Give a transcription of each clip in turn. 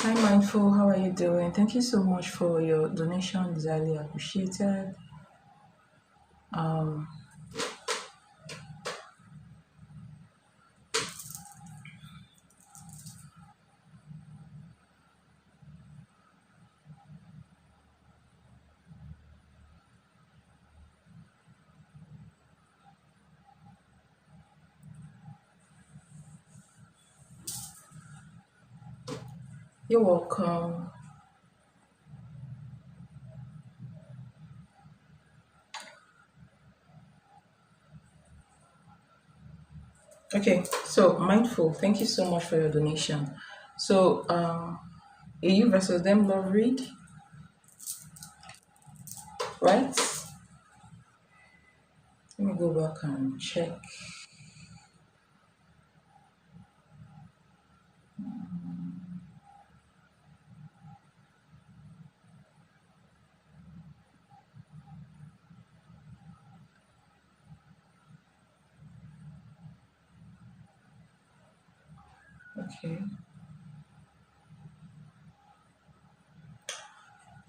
Hi, Mindful. How are you doing? Thank you so much for your donation. It's highly appreciated. Um, you're welcome. Okay, so Mindful, thank you so much for your donation. So, a you versus them love read, right? Let me go back and check. Okay.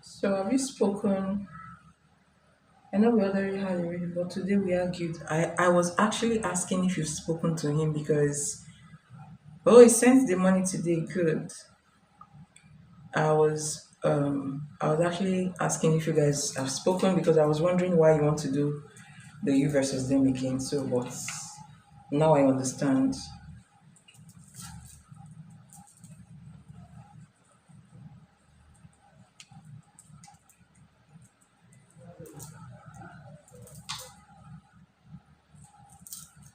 So, have you spoken? I know we already had a reading, but today we argued. I was actually asking if you've spoken to him because, oh, he sent the money today. Good. I was actually asking if you guys have spoken because I was wondering why you want to do the you versus them again. So, but now I understand.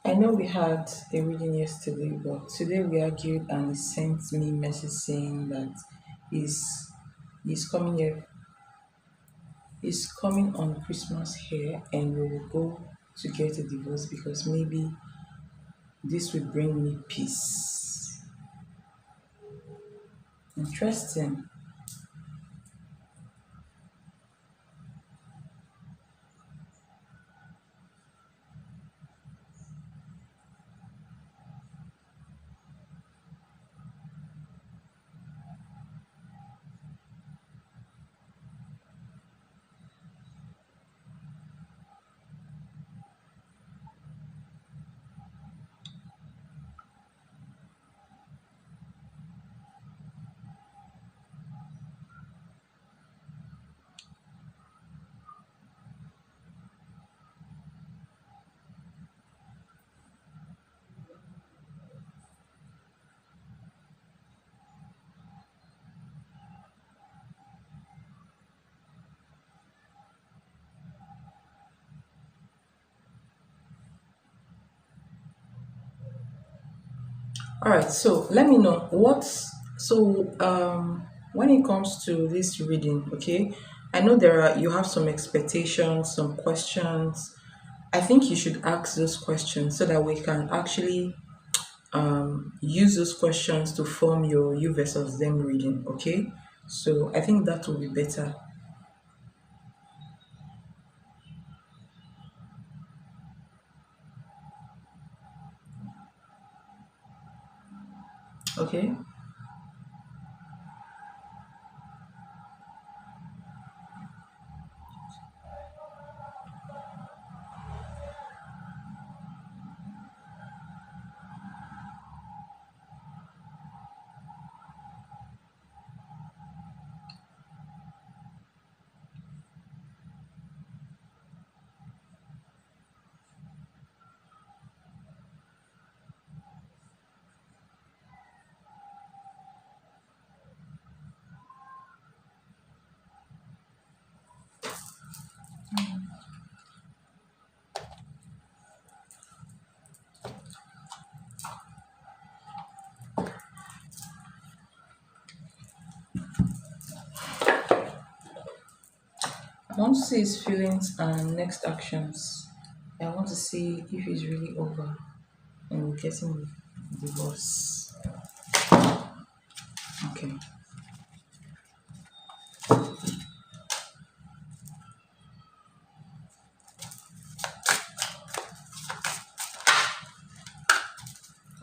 I know we had a reading yesterday, but today we argued and he sent me a message saying that he's he's coming here. He's coming on Christmas here, and we will go to get a divorce because maybe this will bring me peace. Interesting. All right, so let me know when it comes to this reading, okay? I know you have some expectations, some questions. I think you should ask those questions so that we can actually use those questions to form your you versus them reading, okay? So I think that will be better. Okay? I want to see his feelings and next actions. I want to see if he's really over and getting the divorce. Okay.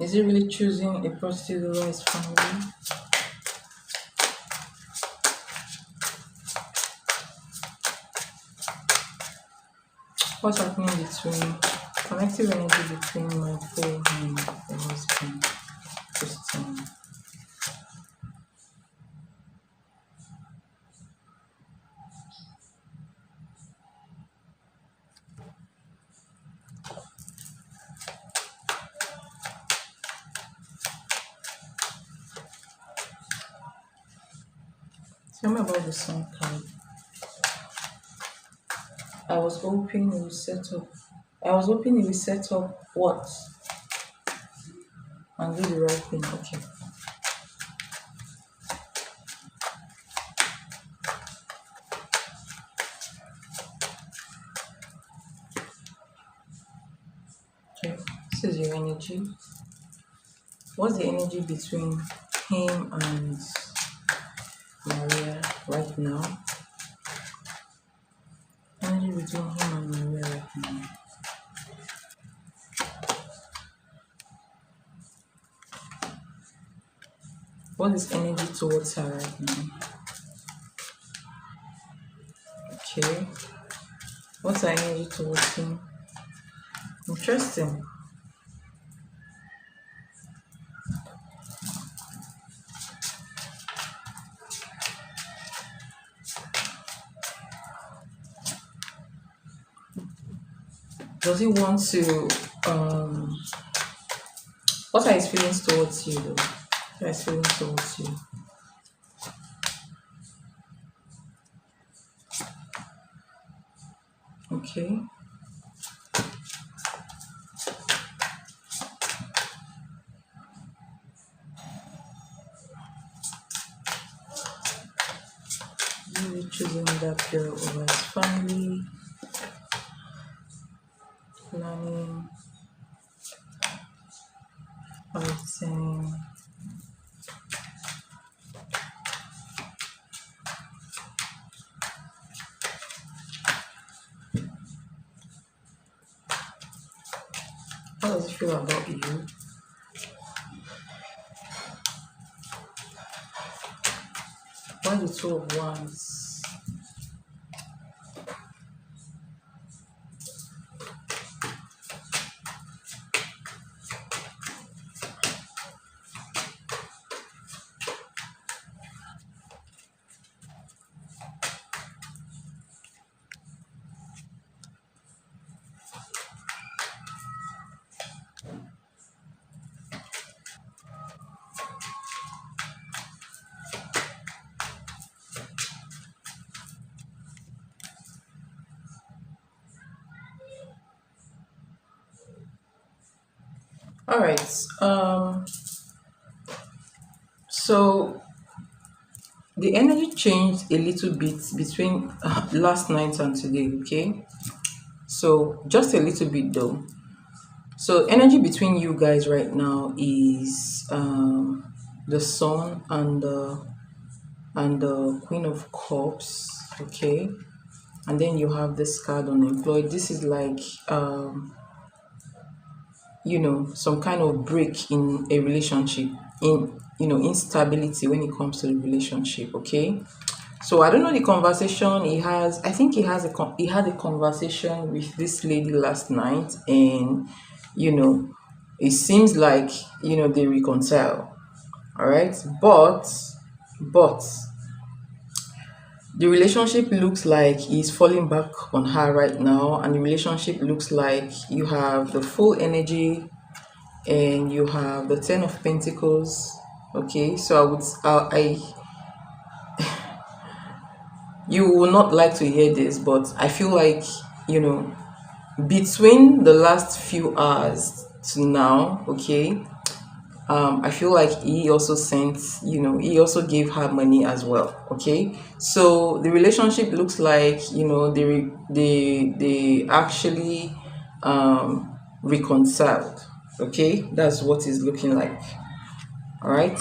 Is he really choosing a prostitute over his family? What's happening between connective energy between Michael and the husband, Christian? Tell me about the sun card. I was hoping you will set up. I was hoping you will set up what and do the right thing. Okay. Okay. This is your energy. What's the energy between him and Maria right now? Energy between him and Maria right now. What is energy towards her right now? Okay. What's her energy towards him? Interesting. Does he want to what are his feelings towards you though? What are his feelings towards you? Okay. You choosing that girl over his family, planning, fighting. How does it feel about you? Why the two of wands? All right. So the energy changed a little bit between last night and today. Okay. So just a little bit though. So energy between you guys right now is the Sun and the Queen of Cups. Okay. And then you have this card unemployed. This is like some kind of break in a relationship, in instability when it comes to the relationship. Okay. So I don't know the conversation he has. I think he had a conversation with this lady last night, and it seems like they reconcile. All right, but the relationship looks like he's falling back on her right now, and the relationship looks like you have the full energy and you have the Ten of Pentacles. Okay, so I you will not like to hear this, but I feel like between the last few hours to now, okay, I feel like he also sent, he also gave her money as well. Okay, so the relationship looks like they actually reconciled. Okay, that's what it's looking like. All right.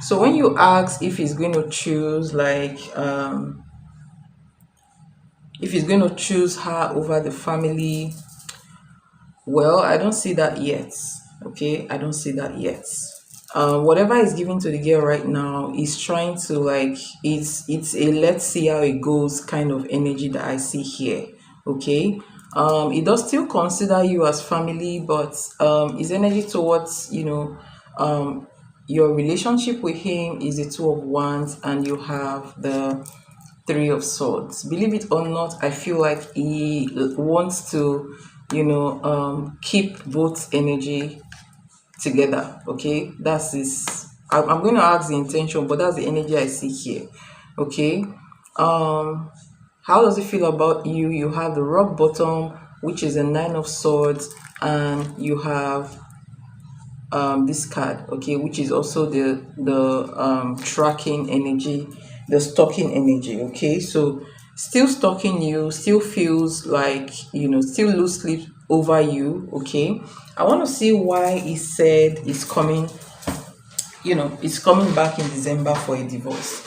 So when you ask if he's going to choose if he's going to choose her over the family, well, I don't see that yet. Okay, I don't see that yet. Whatever is given to the girl right now is trying to it's a let's see how it goes kind of energy that I see here. Okay. He does still consider you as family, but his energy towards um your relationship with him is a two of wands, and you have the three of swords. Believe it or not, I feel like he wants to keep both energy together. Okay, that's this. I'm going to ask the intention, but that's the energy I see here. Okay. um how does it feel about you? You have the rock bottom, which is a nine of swords, and you have this card, okay, which is also the tracking energy, the stalking energy. Okay, so still stalking you, still feels like still lose sleep over you. Okay, I want to see why he said he's coming, he's coming back in December for a divorce.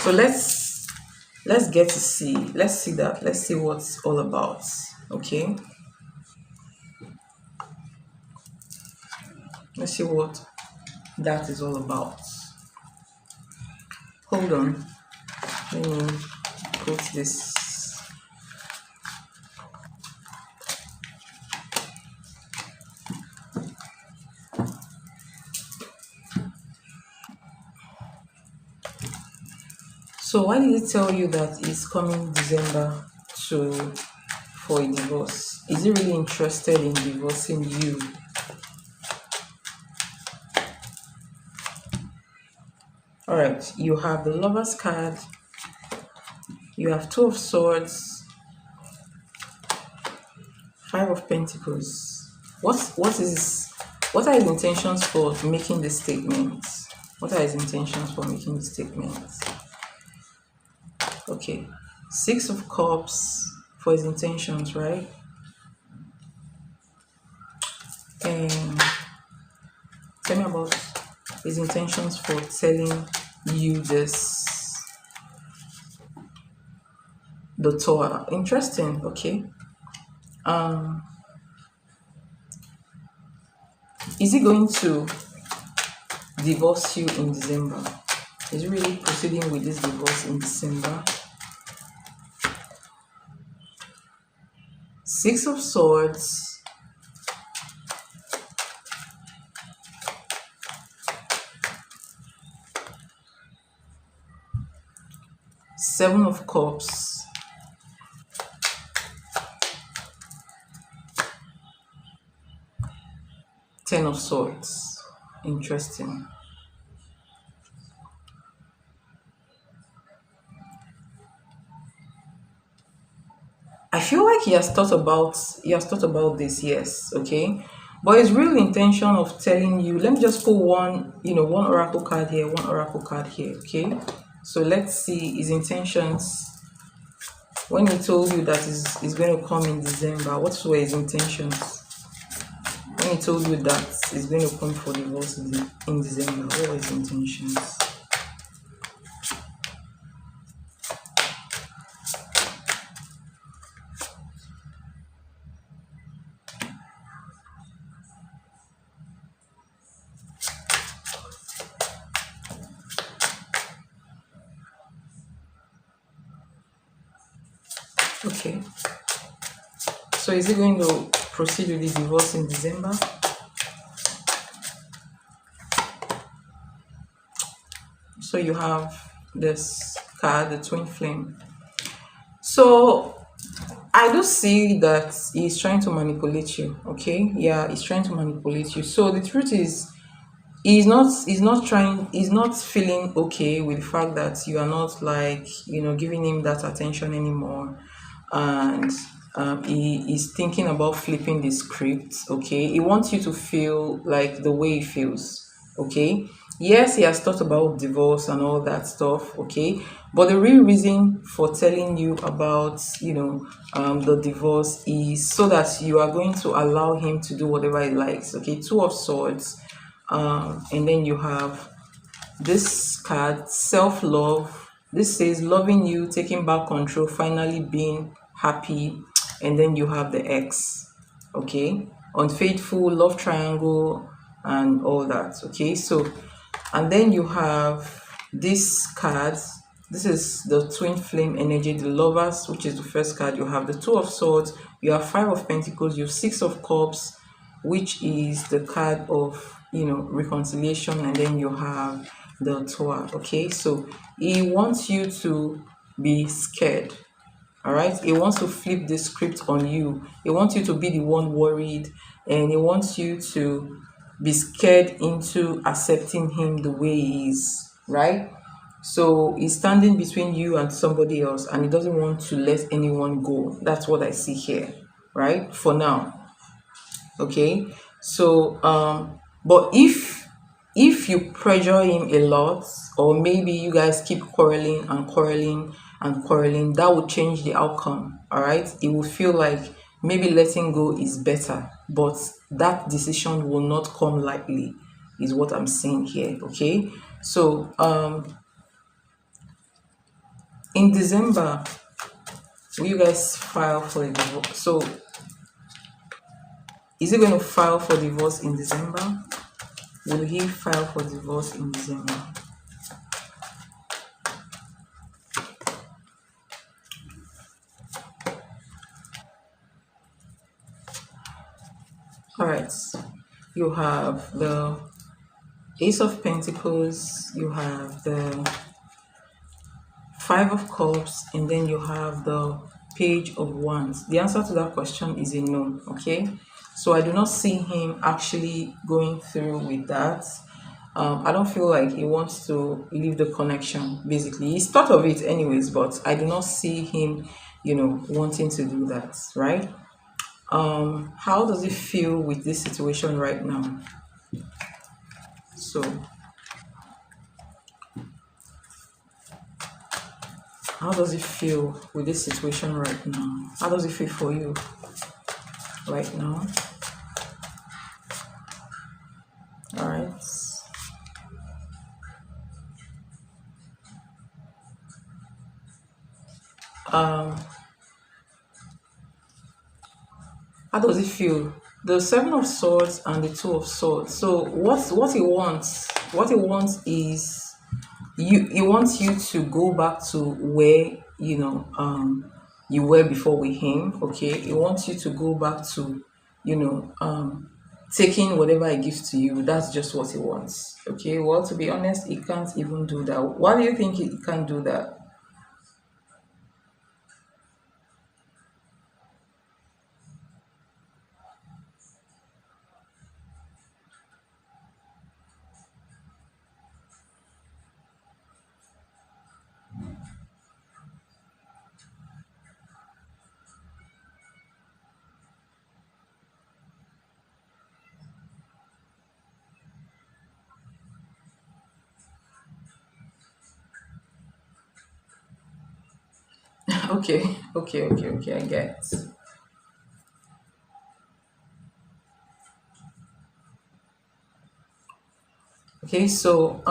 So let's get to see, let's see what's all about. Okay, let's see what that is all about. Hold on, let me put this. So why did he tell you that he's coming December to for a divorce? Is he really interested in divorcing you? All right, you have the Lover's card, you have Two of Swords, Five of Pentacles. What are his intentions for making this statement? What are his intentions for making this statement? Okay, Six of Cups for his intentions, right? And tell me about his intentions for telling you this. The Tower. Interesting. Okay. Um, is he going to divorce you in December? Is he really proceeding with this divorce in December? Six of Swords. Seven of Cups. Ten of Swords. Interesting. I feel like he has thought about this, yes, okay. But his real intention of telling you, let me just put one oracle card here, one oracle card here, okay. So let's see his intentions when he told you that he's going to come in December. What were his intentions? When he told you that he's going to come for divorce in December, what were his intentions? Okay. So is he going to proceed with the divorce in December? So you have this card, the twin flame. So I do see that he's trying to manipulate you. Okay, yeah, he's trying to manipulate you. So the truth is, he's not feeling okay with the fact that you are not like giving him that attention anymore, and he is thinking about flipping the script. Okay, he wants you to feel like the way he feels. Okay, yes, he has thought about divorce and all that stuff. Okay, but the real reason for telling you about the divorce is so that you are going to allow him to do whatever he likes. Okay, Two of Swords, and then you have this card, self-love. This says loving you, taking back control, finally being happy. And then you have the X. Okay, unfaithful, love triangle, and all that. Okay, so and then you have this card, This is the twin flame energy, the lovers, which is the first card. You have the two of swords, you have five of pentacles, you have six of cups, which is the card of, reconciliation, and then you have the tower. Okay, so he wants you to be scared. All right, he wants to flip the script on you. He wants you to be the one worried, and he wants you to be scared into accepting him the way he is, right? So he's standing between you and somebody else, and he doesn't want to let anyone go. That's what I see here, right? For now. Okay. So but if you pressure him a lot, or maybe you guys keep quarreling and quarreling and quarreling, that will change the outcome. All right, it will feel like maybe letting go is better, but that decision will not come lightly, is what I'm saying here. Okay, so in December, will you guys file for a divorce? So is he going to file for divorce in December? Will he file for divorce in December? All right. You have the Ace of Pentacles, you have the Five of Cups, and then you have the Page of Wands. The answer to that question is a no. Okay. So I do not see him actually going through with that. I don't feel like he wants to leave the connection. Basically, he's thought of it anyways, but I do not see him, wanting to do that, right? How does it feel with this situation right now? So how does it feel with this situation right now? How does it feel for you right now? All right. How does it feel? The Seven of Swords and the Two of Swords. So what he wants is he wants you to go back to where you were before with him. Okay, he wants you to go back to taking whatever he gives to you. That's just what he wants. Okay, well, to be honest, he can't even do that. Why do you think he can't do that? Okay, okay, I get. Okay, so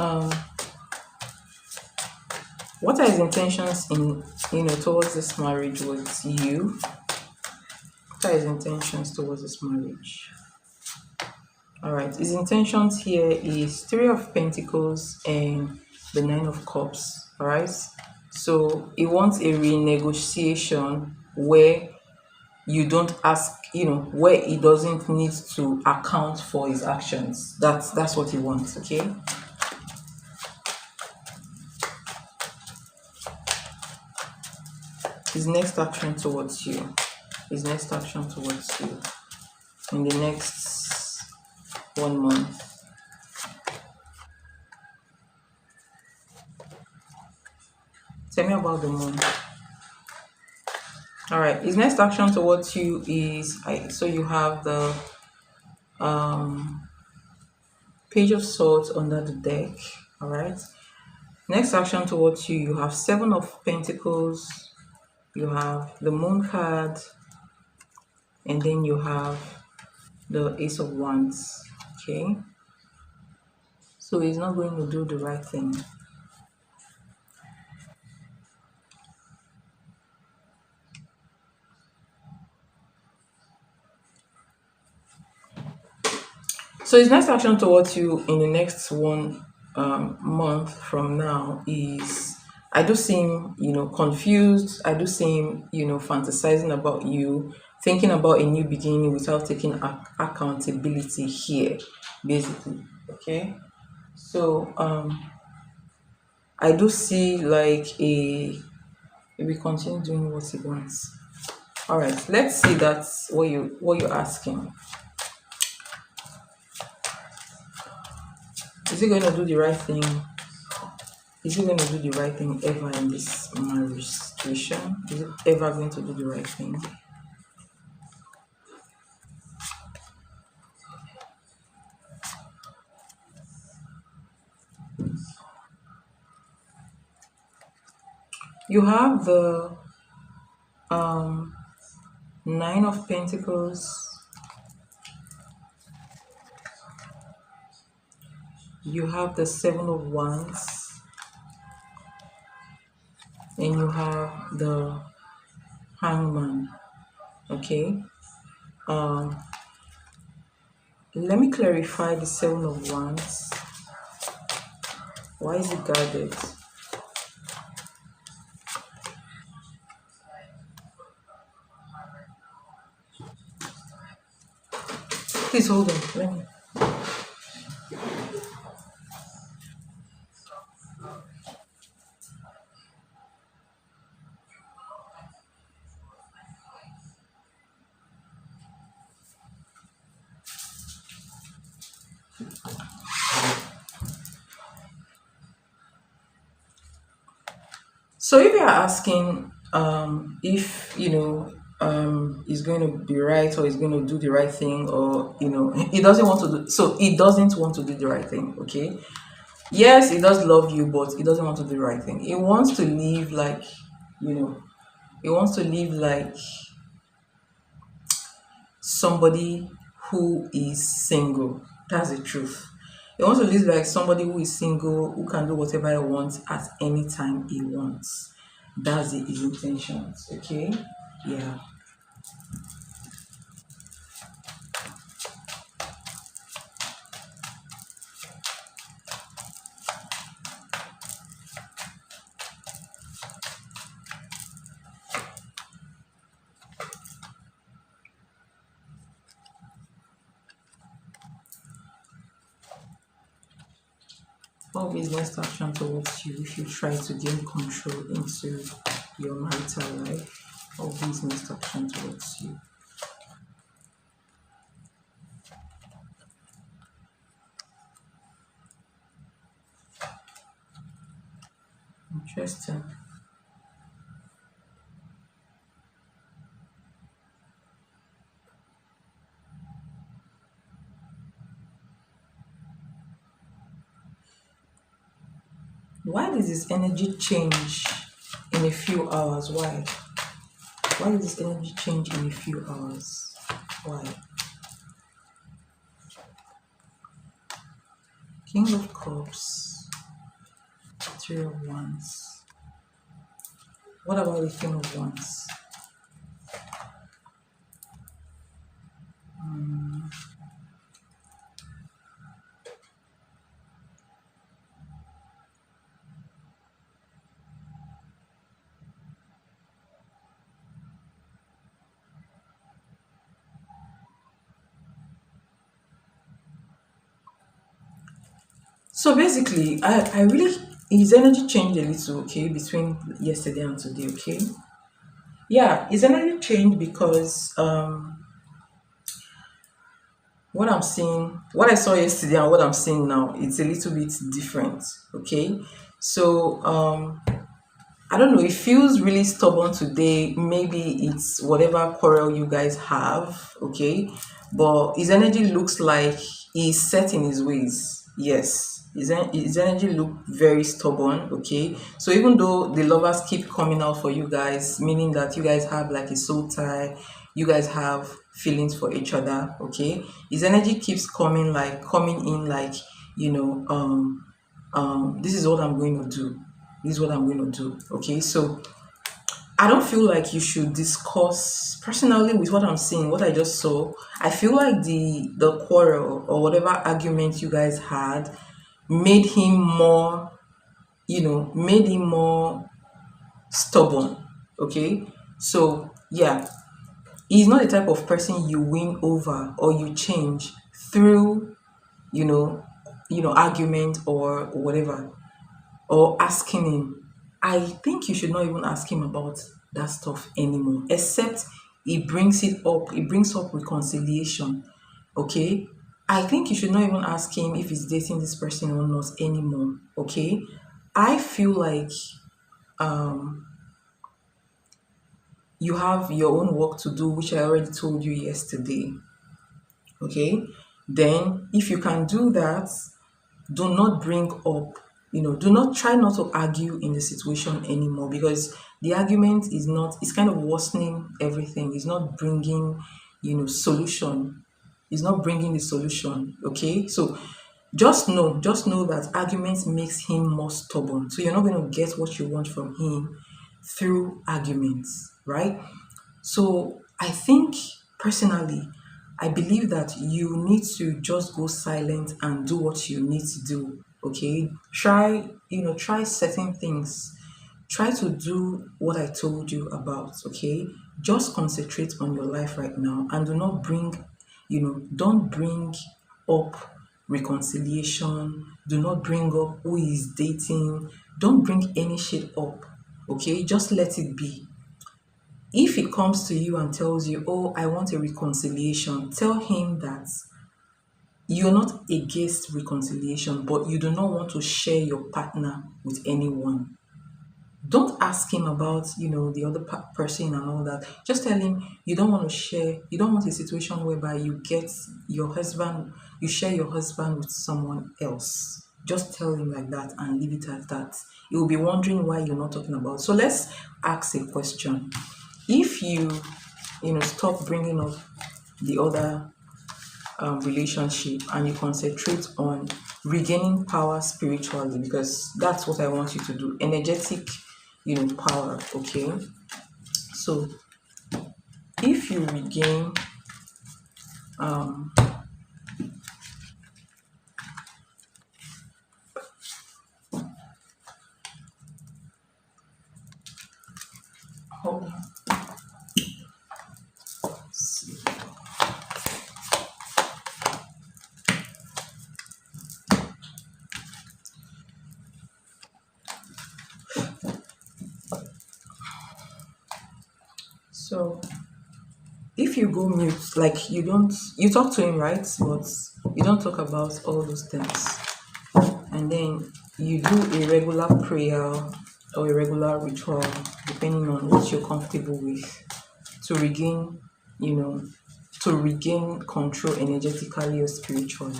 what are his intentions in towards this marriage with you? What are his intentions towards this marriage? All right, his intentions here is Three of Pentacles and the Nine of Cups. All right, so he wants a renegotiation where you don't ask, where he doesn't need to account for his actions. That's what he wants. Okay. His next action towards you. His next action towards you in the next 1 month. Tell me about the moon. All right. His next action towards you is so you have the Page of Swords under the deck. All right. Next action towards you, you have Seven of Pentacles, you have the Moon card, and then you have the Ace of Wands. Okay. So he's not going to do the right thing. So his next action towards you in the next 1 month from now is I do seem, confused. I do seem, fantasizing about you, thinking about a new beginning without taking accountability here, basically. Okay. So I do see like we continue doing what he wants. All right, let's see that's what you're asking. Is he going to do the right thing? Is he going to do the right thing ever in this marriage situation? Is it ever going to do the right thing? You have the um Nine of Pentacles. You have the Seven of Wands, and you have the Hangman. Okay. Um, Let me clarify the Seven of Wands. Why is it guarded? Please hold on. Let me. So if you are asking if is going to be right or is going to do the right thing, or he doesn't want to do, so he doesn't want to do the right thing. Okay, yes, he does love you, but he doesn't want to do the right thing. He wants to live like, you know he wants to live like somebody who is single. That's the truth. He wants to live like somebody who is single, who can do whatever he wants at any time he wants. That's his intentions. Okay. Yeah. What is next action towards you if you try to gain control into your marital life? What is next action towards you? Interesting. Why does this energy change in a few hours? Why? Why does this energy change in a few hours? Why? King of Cups, Three of Wands. What about the King of Wands? So basically, I really, his energy changed a little, okay, between yesterday and today, okay. Yeah, his energy changed because what I'm seeing, what I saw yesterday and what I'm seeing now, it's a little bit different, okay. So I don't know, it feels really stubborn today. Maybe it's whatever quarrel you guys have, okay? But his energy looks like he's set in his ways. Yes. His energy look very stubborn, okay? So even though the lovers keep coming out for you guys, meaning that you guys have like a soul tie, you guys have feelings for each other, okay? His energy keeps coming in like, this is what I'm going to do. This is what I'm going to do. Okay, so I don't feel like you should discuss personally with what I'm seeing, what I just saw. I feel like the quarrel or whatever argument you guys had made him more made him more stubborn. Okay, so yeah, he's not the type of person you win over or you change through you know argument or whatever, or asking him. I think you should not even ask him about that stuff anymore, except he brings up reconciliation. Okay, I think you should not even ask him if he's dating this person or not anymore. Okay, I feel like um you have your own work to do, which I already told you yesterday. Okay, then if you can do that, do not bring up, do not try not to argue in the situation anymore, because the argument is not, it's kind of worsening everything. It's not bringing, solution. It's not bringing the solution. Okay, so just know that argument makes him more stubborn, so you're not going to get what you want from him through arguments, right? So I think personally, I believe that you need to just go silent and do what you need to do. Okay. Try certain things. Try to do what I told you about. Okay. Just concentrate on your life right now and do not bring, don't bring up reconciliation. Do not bring up who is dating. Don't bring any shit up. Okay. Just let it be. If he comes to you and tells you, oh, I want a reconciliation, tell him that you're not against reconciliation, but you do not want to share your partner with anyone. Don't ask him about, the other person and all that. Just tell him you don't want to share, you don't want a situation whereby you share your husband with someone else. Just tell him like that and leave it at that. He will be wondering why you're not talking about. So let's ask a question. If you stop bringing up the other relationship and you concentrate on regaining power spiritually, because that's what I want you to do, energetic power. Okay, so if you regain um hold on. So if you go mute, like you talk to him, right? But you don't talk about all those things. And then you do a regular prayer or a regular ritual, depending on what you're comfortable with, to regain, you know, to regain control energetically or spiritually.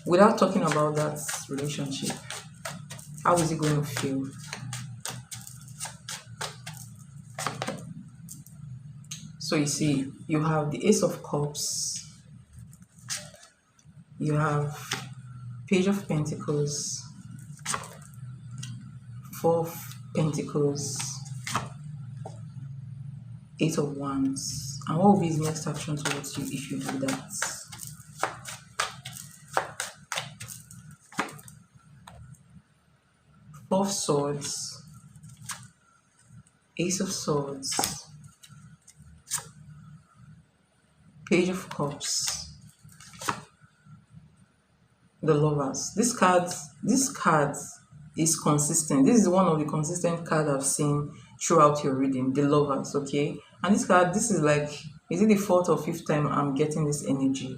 Without talking about that relationship, how is it going to feel? So you see, you have the Ace of Cups, you have Page of Pentacles, Four of Pentacles, Eight of Wands. And what will be his next action towards you if you do that? Four of Swords, Ace of Swords, Page of Cups, the Lovers. This card is consistent. This is one of the consistent cards I've seen throughout your reading, the Lovers. Okay, and this card, this is like, is it the fourth or fifth time I'm getting this energy?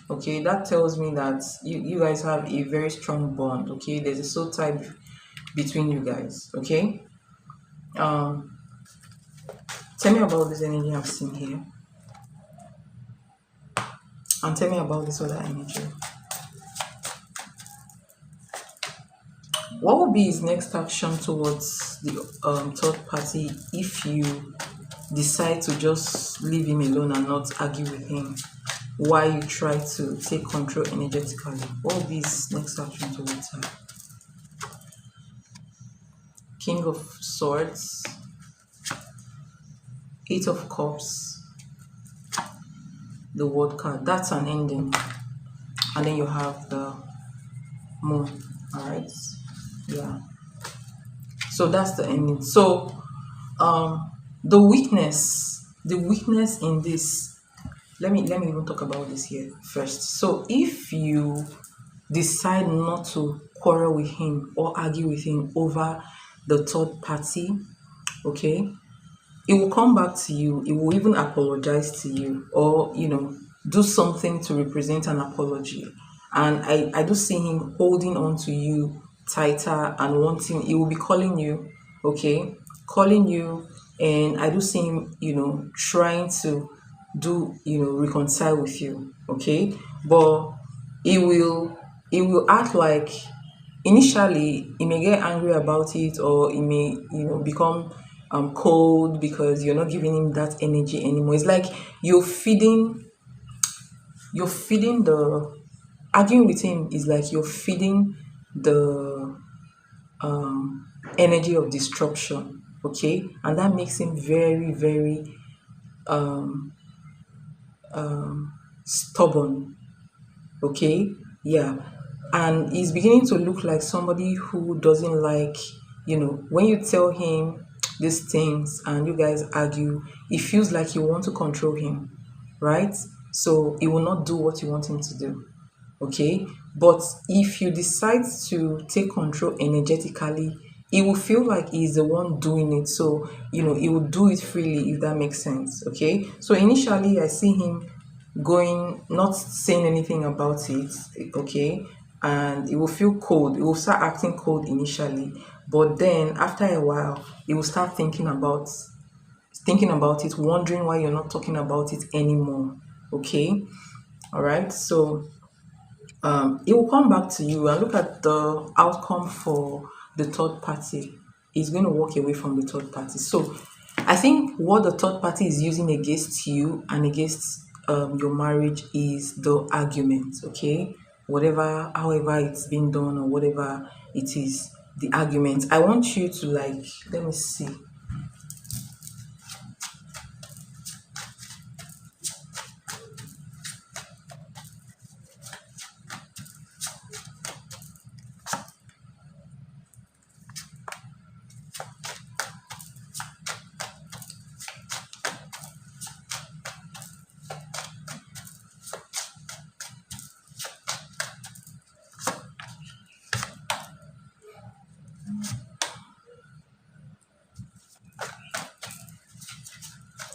Okay, that tells me that you guys have a very strong bond. Okay, there's a soul type between you guys. Okay, tell me about this energy I'm seeing here, and tell me about this other energy. What will be his next action towards the third party if you decide to just leave him alone and not argue with him while you try to take control energetically? What will be his next action towards her? King of Swords, Eight of Cups, the World card. That's an ending. And then you have the Moon. All right. Yeah. So that's the ending. So um the weakness in this, let me even talk about this here first. So if you decide not to quarrel with him or argue with him over the third party, okay, it will come back to you. It will even apologize to you, or do something to represent an apology. And I do see him holding on to you tighter and wanting, he will be calling you, okay, calling you. And I do see him, trying to reconcile with you, okay. But he will he will act like, initially he may get angry about it, or he may become cold because you're not giving him that energy anymore. It's like you're feeding the arguing with him is like you're feeding the energy of disruption, okay. And that makes him very, very stubborn, okay. Yeah. And he's beginning to look like somebody who doesn't like, when you tell him these things and you guys argue, it feels like you want to control him, right? So he will not do what you want him to do, okay. But if you decide to take control energetically, he will feel like he's the one doing it. So he will do it freely, if that makes sense, okay. So initially I see him going, not saying anything about it, okay. And it will feel cold, it will start acting cold initially, but then after a while he will start thinking about it, wondering why you're not talking about it anymore, okay. All right. So it will come back to you and look at the outcome for the third party. It's going to walk away from the third party. So I think what the third party is using against you and against your marriage is the argument, okay? Whatever, however it's been done, or whatever it is, the argument. I want you to, like, let me see.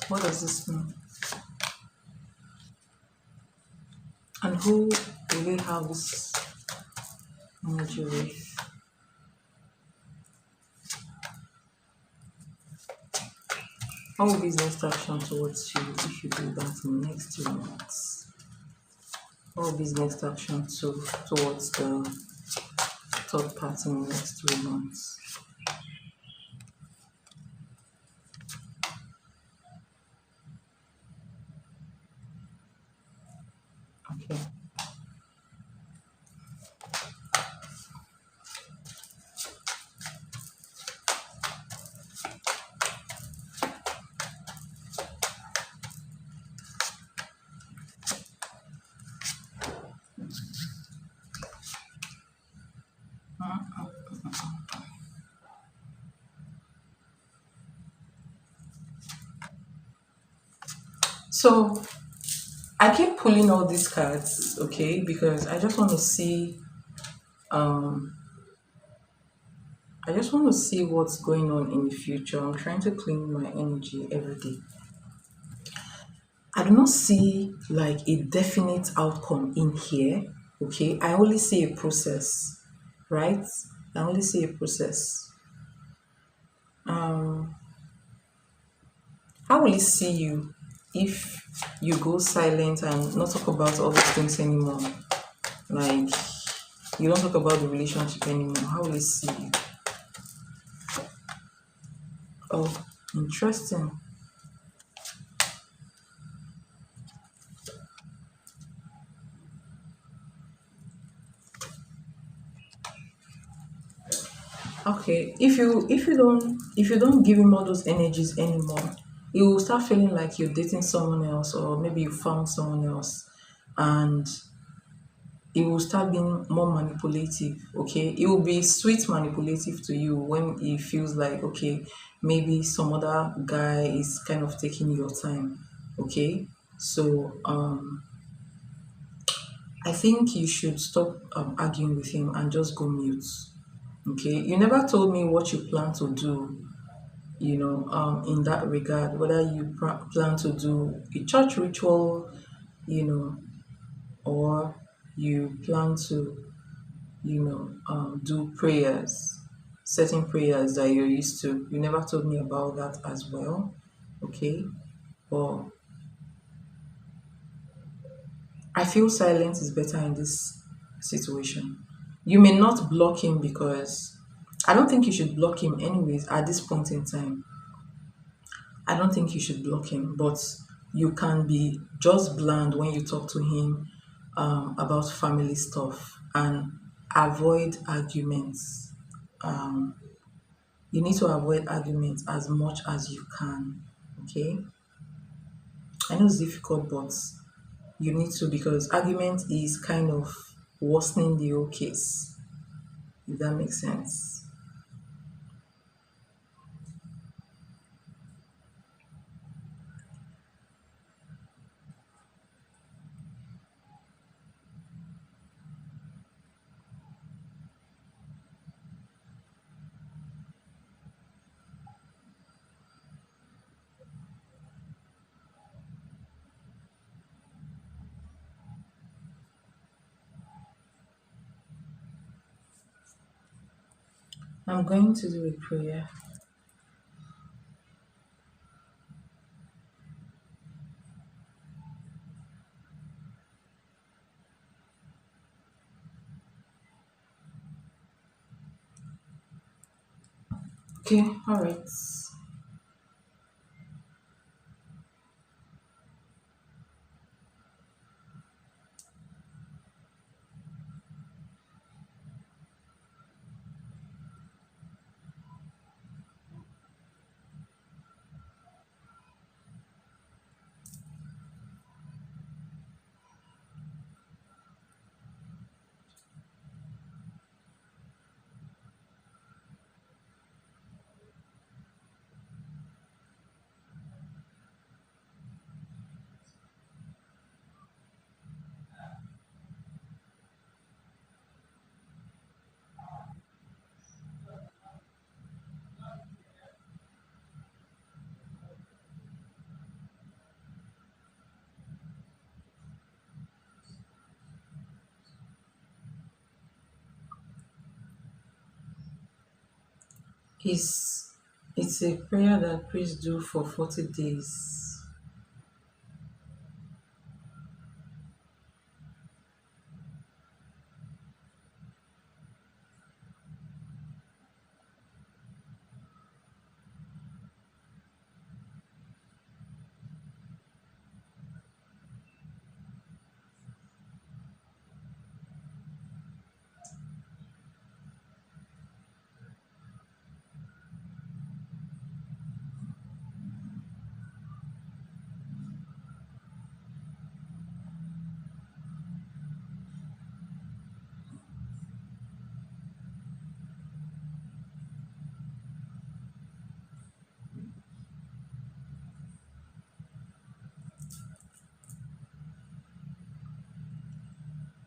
What does this mean? And who will they have this energy with? What will be his next action towards you if you do that in the next 2 months? What will be his next action towards the third party in the next 3 months? Okay. So I keep pulling all these cards, okay, because um I just want to see what's going on in the future. I'm trying to clean my energy every day. I do not see like a definite outcome in here. Okay. I only see a process, right? I only see a process. Um, how will he see you if you go silent and not talk about all these things anymore? Like, you don't talk about the relationship anymore. How will he see you? Oh, interesting. Okay, if you don't give him all those energies anymore, you will start feeling like you're dating someone else, or maybe you found someone else, and it will start being more manipulative. Okay, it will be sweet manipulative to you when it feels like, okay, maybe some other guy is kind of taking your time. Okay, so I think you should stop arguing with him and just go mute. Okay, you never told me what you plan to do, in that regard, whether you plan to do a church ritual, you know, or you plan to, do prayers, certain prayers that you're used to. You never told me about that as well. Okay, but I feel silence is better in this situation. You may not block him because I don't think you should block him anyways at this point in time. I don't think you should block him, but you can be just bland when you talk to him about family stuff and avoid arguments. Um, you need to avoid arguments as much as you can. Okay, I know it's difficult, but you need to, because argument is kind of worsening the whole case, if that makes sense. I'm going to do a prayer. Okay, all right. It's a prayer that priests do for 40 days.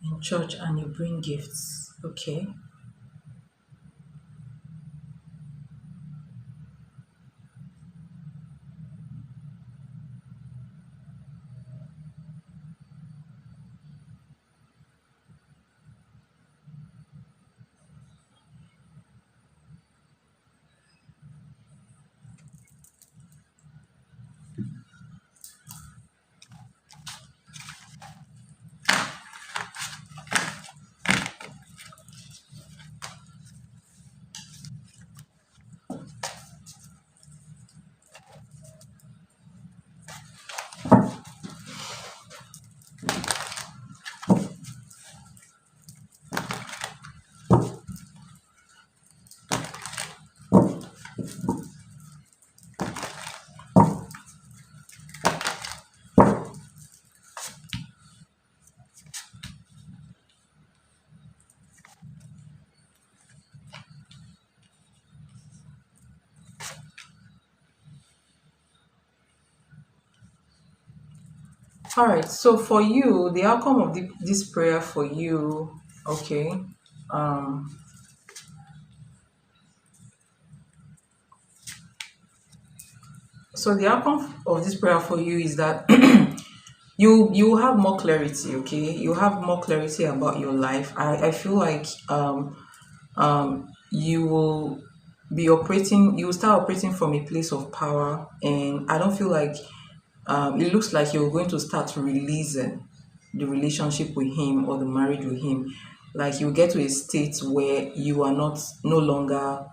In church, and you bring gifts. Okay. All right. So for you, the outcome of this prayer for you, okay. Um, so the outcome of this prayer for you is that you have more clarity. Okay, you have more clarity about your life. I feel like you will you will start operating from a place of power, and I don't feel like it looks like you're going to start releasing the relationship with him or the marriage with him. Like you get to a state where you are not no longer,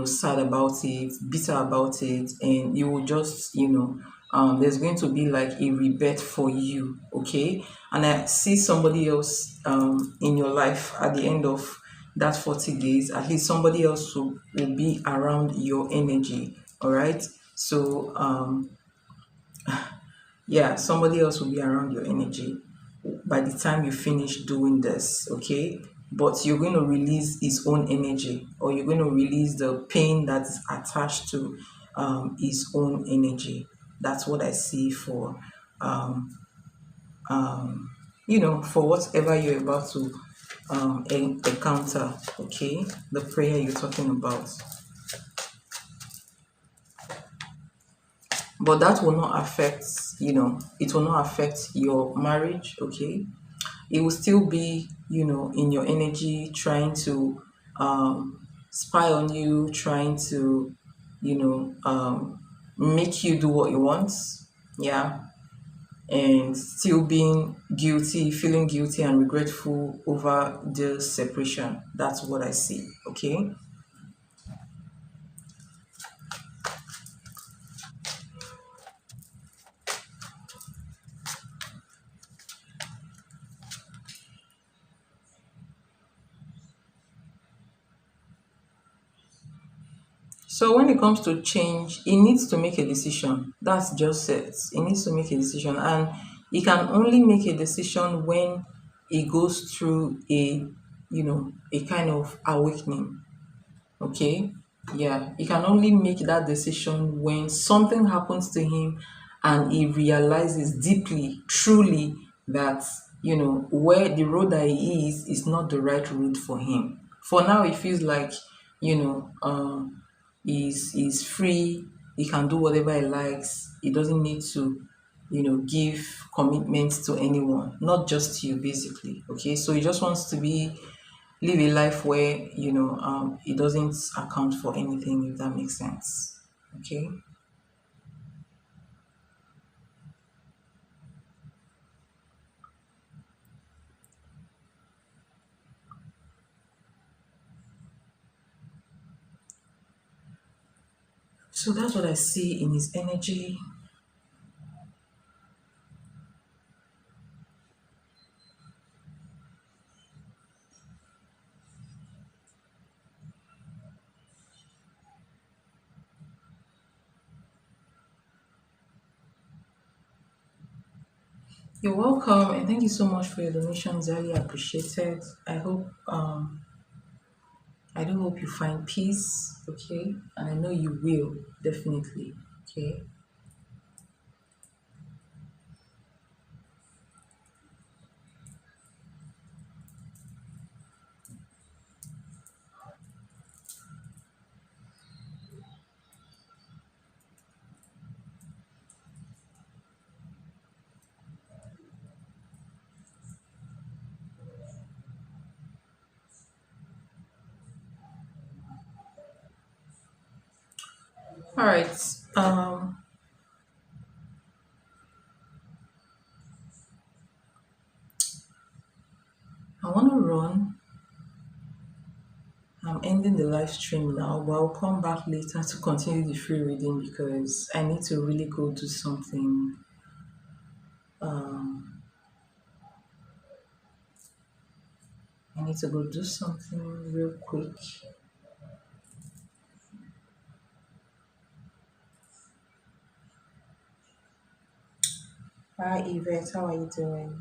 sad about it, bitter about it, and you will just, there's going to be like a rebirth for you, okay? And I see somebody else in your life at the end of that 40 days, at least somebody else will be around your energy, all right? So yeah, somebody else will be around your energy by the time you finish doing this, okay? But you're going to release his own energy, or you're going to release the pain that's attached to his own energy. That's what I see for um, for whatever you're about to encounter, okay? The prayer you're talking about. But that will not affect, it will not affect your marriage, okay? It will still be, in your energy, trying to spy on you, trying to, make you do what you want. Yeah. And still being guilty, feeling guilty and regretful over the separation. That's what I see. Okay. So when it comes to change, he needs to make a decision. That's just it. He needs to make a decision. And he can only make a decision when he goes through a kind of awakening. Okay. Yeah. He can only make that decision when something happens to him and he realizes deeply, truly, that, where the road that he is not the right route for him. For now, it feels like, you know, um, he's free. He can do whatever he likes. He doesn't need to, give commitments to anyone, not just you, basically. Okay. So he just wants to live a life where it doesn't account for anything, if that makes sense. Okay. So that's what I see in his energy. You're welcome, and thank you so much for your donations. Highly appreciated. I do hope you find peace, okay? And I know you will, definitely. Okay. All right. Um, I want to run. I'm ending the live stream now, but I'll come back later to continue the free reading because I need to really go do something. Um, I need to go do something real quick. Hi, Yvette. How are you doing?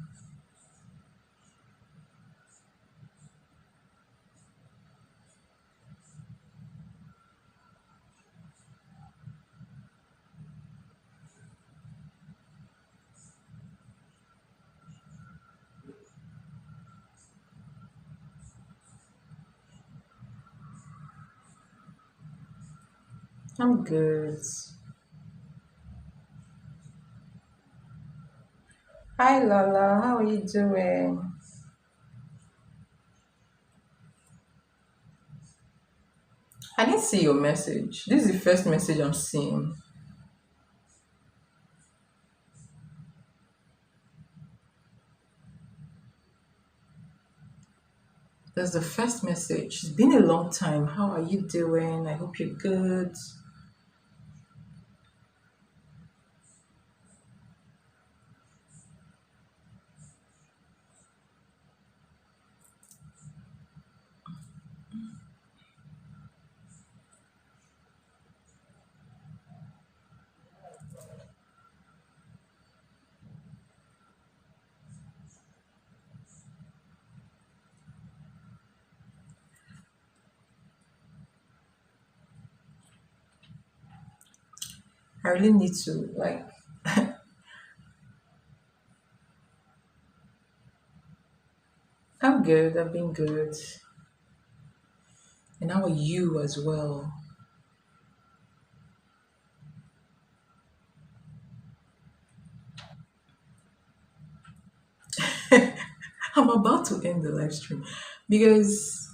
I'm good. Hi Lala, how are you doing? I didn't see your message. This is the first message I'm seeing. That's the first message. It's been a long time. How are you doing? I hope you're good. I really need to like I'm good, I've been good. And how are you as well? I'm about to end the live stream because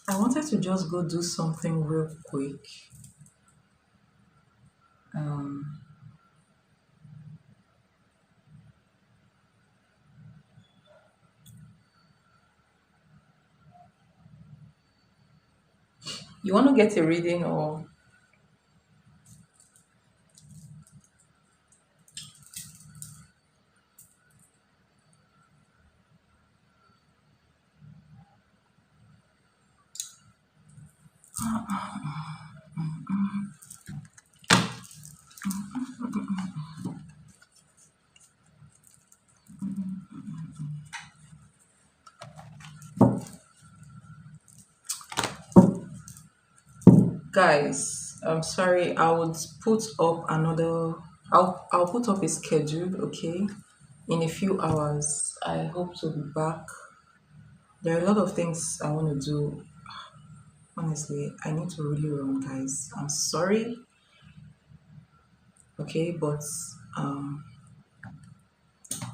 I wanted to just go do something real quick. Um, you want to get a reading or guys? I'm sorry. I would put up another. I'll put up a schedule. Okay, in a few hours. I hope to be back. There are a lot of things I want to do. Honestly, I need to really run, guys. I'm sorry. Okay, but um,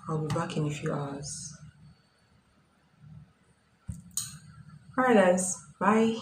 I'll be back in a few hours. All right, guys. Bye.